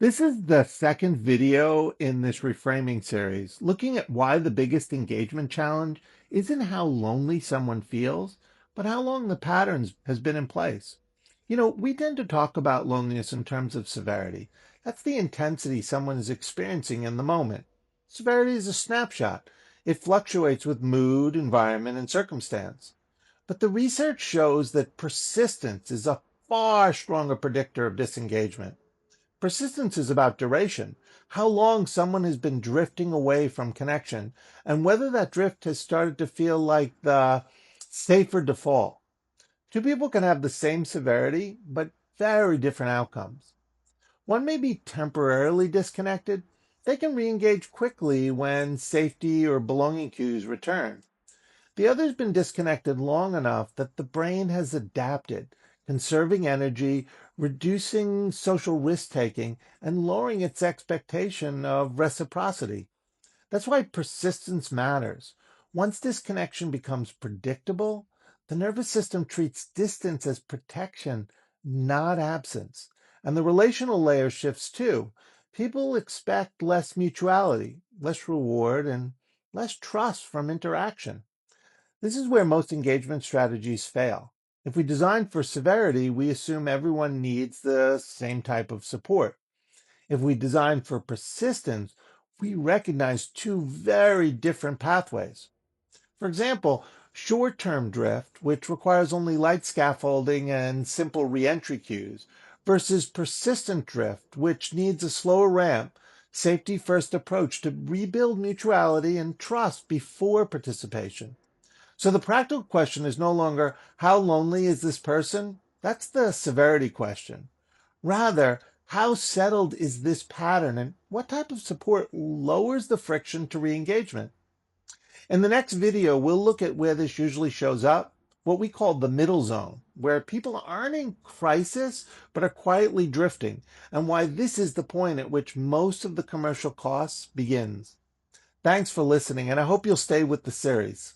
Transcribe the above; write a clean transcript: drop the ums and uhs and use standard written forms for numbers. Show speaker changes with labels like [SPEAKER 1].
[SPEAKER 1] This is the second video in this reframing series, looking at why the biggest engagement challenge isn't how lonely someone feels, but how long the patterns has been in place. We tend to talk about loneliness in terms of severity. That's the intensity someone is experiencing in the moment. Severity is a snapshot. It fluctuates with mood, environment, and circumstance. But the research shows that persistence is a far stronger predictor of disengagement. Persistence is about duration, how long someone has been drifting away from connection, and whether that drift has started to feel like the safer default. Two people can have the same severity, but very different outcomes. One may be temporarily disconnected. They can re-engage quickly when safety or belonging cues return. The other's been disconnected long enough that the brain has adapted, conserving energy, reducing social risk taking, and lowering its expectation of reciprocity. That's why persistence matters. Once disconnection becomes predictable, the nervous system treats distance as protection, not absence. And the relational layer shifts too. People expect less mutuality, less reward, and less trust from interaction. This is where most engagement strategies fail. If we design for severity, we assume everyone needs the same type of support. If we design for persistence, we recognize two very different pathways. For example, short-term drift, which requires only light scaffolding and simple reentry cues, versus persistent drift, which needs a slower ramp, safety-first approach to rebuild mutuality and trust before participation. So the practical question is no longer how lonely is this person? That's the severity question. Rather, how settled is this pattern and what type of support lowers the friction to re-engagement? In the next video, we'll look at where this usually shows up, what we call the middle zone, where people aren't in crisis but are quietly drifting, and why this is the point at which most of the commercial costs begins. Thanks for listening, and I hope you'll stay with the series.